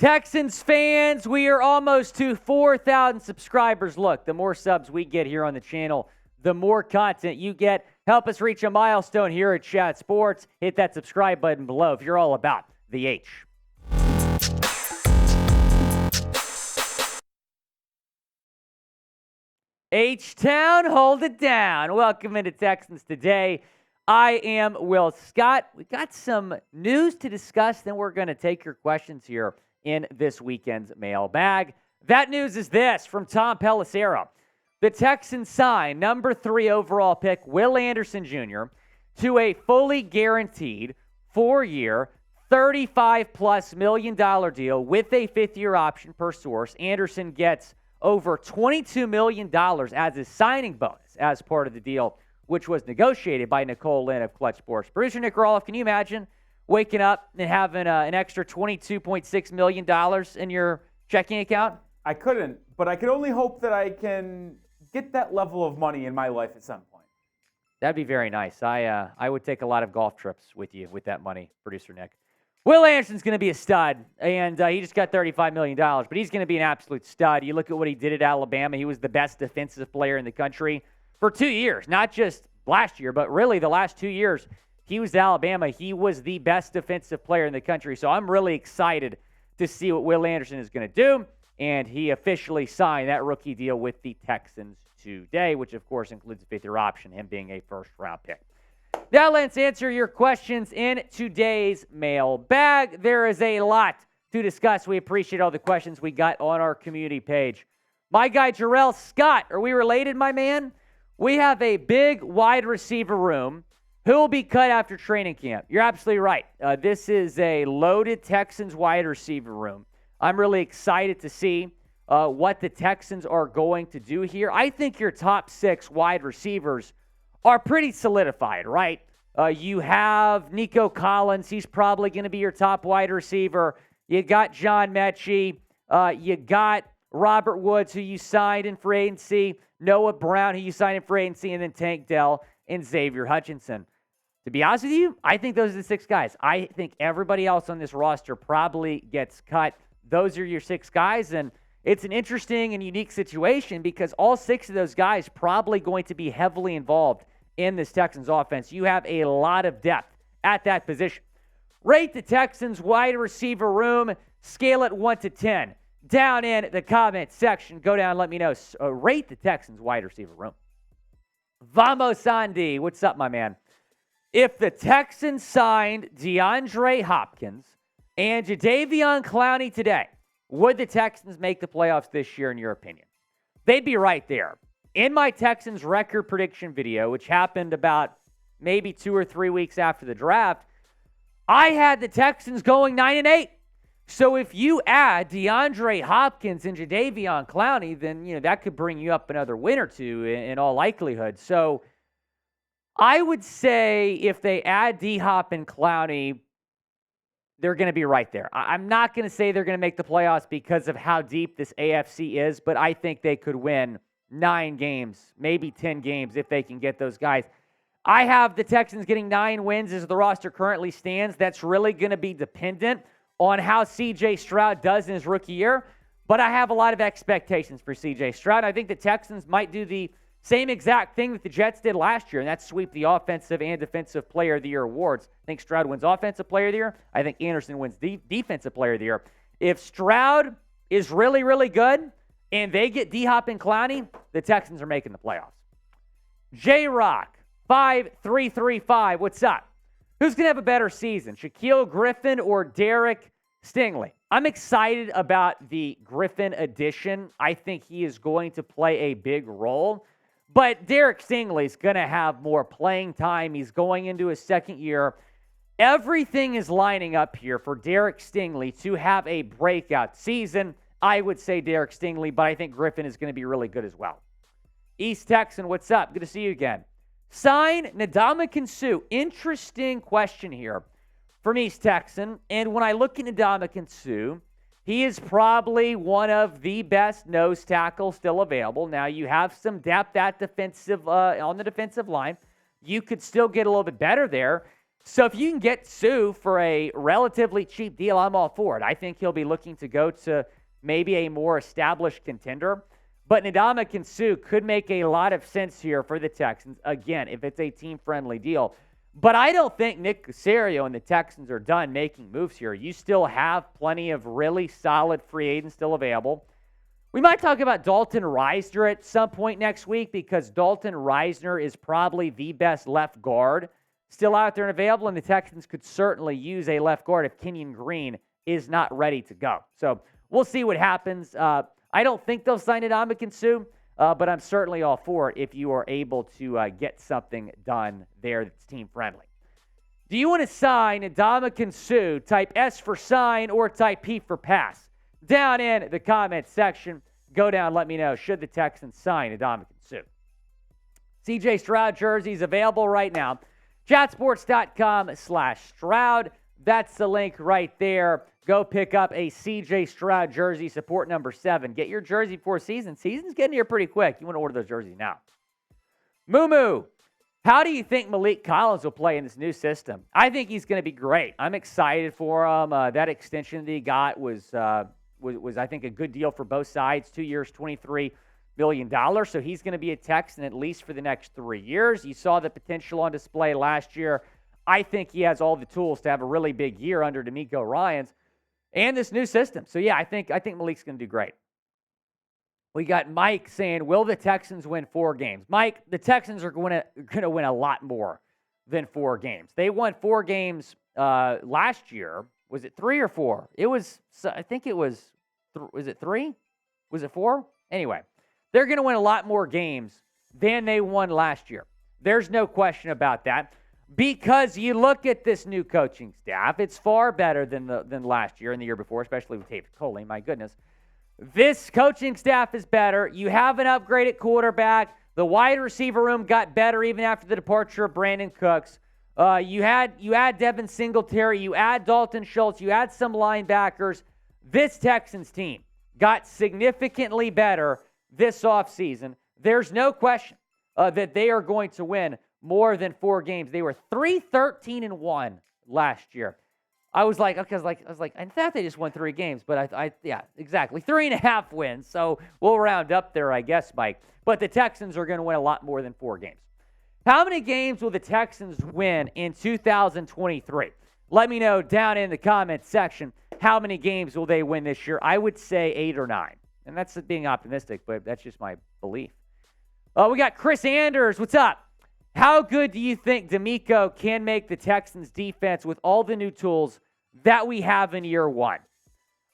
Texans fans, we are almost to 4,000 subscribers. Look, the more subs we get here on the channel, the more content you get. Help us reach a milestone here at Chat Sports. Hit that subscribe button below if you're all about the H. H-Town, hold it down. Welcome into Texans Today. I am Will Scott. We got some news to discuss, then we're going to take your questions here in this weekend's mailbag. That news is this from Tom Pelissero. The Texans signed number 3 overall pick Will Anderson Jr. to a fully guaranteed 4-year, $35+ million deal with a 5th-year option per source. Anderson gets over $22 million as his signing bonus as part of the deal, which was negotiated by Nicole Lynn of Clutch Sports. Producer Nick Roloff, can you imagine waking up and having an extra $22.6 million in your checking account? I couldn't, but I could only hope that I can get that level of money in my life at some point. That'd be very nice. I would take a lot of golf trips with you with that money, Producer Nick. Will Anderson's going to be a stud, and he just got $35 million, but he's going to be an absolute stud. You look at what he did at Alabama. He was the best defensive player in the country for 2 years, not just last year, but really the last 2 years. He was at Alabama. He was the best defensive player in the country, so I'm really excited to see what Will Anderson is going to do, and he officially signed that rookie deal with the Texans today, which, of course, includes a 5th-year option, him being a first-round pick. Now let's answer your questions in today's mailbag. There is a lot to discuss. We appreciate all the questions we got on our community page. My guy, Jarrell Scott, are we related, my man? We have a big wide receiver room. Who will be cut after training camp? You're absolutely right. This is a loaded Texans wide receiver room. I'm really excited to see what the Texans are going to do here. I think your top 6 wide receivers are pretty solidified, right? You have DeMeco Collins. He's probably going to be your top wide receiver. You got John Mechie. You got Robert Woods, who you signed in free agency. Noah Brown, who you signed in free agency. And then Tank Dell and Xavier Hutchinson. To be honest with you, I think those are the 6 guys. I think everybody else on this roster probably gets cut. Those are your 6 guys, and it's an interesting and unique situation because all 6 of those guys probably going to be heavily involved in this Texans offense. You have a lot of depth at that position. Rate the Texans wide receiver room. Scale it 1 to 10. Down in the comment section. Go down and let me know. Rate the Texans wide receiver room. Vamos Andy, what's up, my man? If the Texans signed DeAndre Hopkins and Jadeveon Clowney today, would the Texans make the playoffs this year, in your opinion? They'd be right there. In my Texans record prediction video, which happened about maybe 2 or 3 weeks after the draft, I had the Texans going 9-8. So if you add DeAndre Hopkins and Jadeveon Clowney, then that could bring you up another win or two in all likelihood. So I would say if they add D-Hop and Clowney, they're going to be right there. I'm not going to say they're going to make the playoffs because of how deep this AFC is, but I think they could win 9 games, maybe 10 games if they can get those guys. I have the Texans getting 9 wins as the roster currently stands. That's really going to be dependent on how C.J. Stroud does in his rookie year, but I have a lot of expectations for C.J. Stroud. I think the Texans might do the same exact thing that the Jets did last year, and that's sweep the Offensive and Defensive Player of the Year awards. I think Stroud wins Offensive Player of the Year. I think Anderson wins Defensive Player of the Year. If Stroud is really, really good and they get D-Hop and Clowney, the Texans are making the playoffs. J-Rock, 5335, what's up? Who's going to have a better season, Shaquille Griffin or Derek Stingley? I'm excited about the Griffin addition. I think he is going to play a big role. But Derek Stingley is going to have more playing time. He's going into his 2nd year. Everything is lining up here for Derek Stingley to have a breakout season. I would say Derek Stingley, but I think Griffin is going to be really good as well. East Texan, what's up? Good to see you again. Sign Ndamukong Suh. Interesting question here from East Texan. And when I look at Ndamukong Suh, he is probably one of the best nose tackles still available. Now, you have some depth at on the defensive line. You could still get a little bit better there. So if you can get Suh for a relatively cheap deal, I'm all for it. I think he'll be looking to go to maybe a more established contender. But Ndamukong Suh could make a lot of sense here for the Texans, again, if it's a team-friendly deal. But I don't think Nick Caserio and the Texans are done making moves here. You still have plenty of really solid free agents still available. We might talk about Dalton Risner at some point next week because Dalton Risner is probably the best left guard still out there and available, and the Texans could certainly use a left guard if Kenyon Green is not ready to go. So we'll see what happens. I don't think they'll sign Ndamukong Suh, but I'm certainly all for it if you are able to get something done there that's team-friendly. Do you want to sign Ndamukong Suh, type S for sign or type P for pass? Down in the comments section, go down, let me know, should the Texans sign Ndamukong Suh? CJ Stroud jerseys available right now. Chatsports.com/Stroud. That's the link right there. Go pick up a CJ Stroud jersey, support number 7. Get your jersey before season. Season's getting here pretty quick. You want to order those jerseys now. Moo, how do you think Malik Collins will play in this new system? I think he's going to be great. I'm excited for him. That extension that he got was I think, a good deal for both sides. 2 years, $23 million. So he's going to be a Texan at least for the next 3 years. You saw the potential on display last year. I think he has all the tools to have a really big year under DeMeco Ryans and this new system. So, yeah, I think Malik's going to do great. We got Mike saying, will the Texans win 4 games? Mike, the Texans are going to win a lot more than 4 games. They won 4 games last year. Was it 3 or 4? It was, I think it was, was it 3? Was it 4? Anyway, they're going to win a lot more games than they won last year. There's no question about that. Because you look at this new coaching staff, it's far better than last year and the year before, especially with David Clowney. My goodness. This coaching staff is better. You have an upgraded quarterback. The wide receiver room got better even after the departure of Brandon Cooks. You add Devin Singletary. You add Dalton Schultz. You add some linebackers. This Texans team got significantly better this offseason. There's no question that they are going to win more than 4 games. They were 3-13-1 last year. I was like, okay, I thought they just won 3 games, but yeah, exactly. 3.5 wins. So we'll round up there, I guess, Mike. But the Texans are going to win a lot more than 4 games. How many games will the Texans win in 2023? Let me know down in the comments section. How many games will they win this year? I would say 8 or 9. And that's being optimistic, but that's just my belief. We got Chris Anders. What's up? How good do you think DeMeco can make the Texans defense with all the new tools that we have in year 1?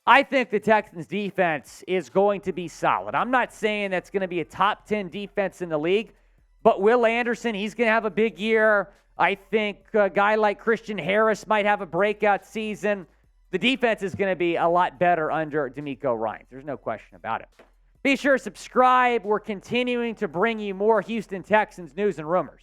I think the Texans defense is going to be solid. I'm not saying that's going to be a top 10 defense in the league, but Will Anderson, he's going to have a big year. I think a guy like Christian Harris might have a breakout season. The defense is going to be a lot better under DeMeco Ryans. There's no question about it. Be sure to subscribe. We're continuing to bring you more Houston Texans news and rumors.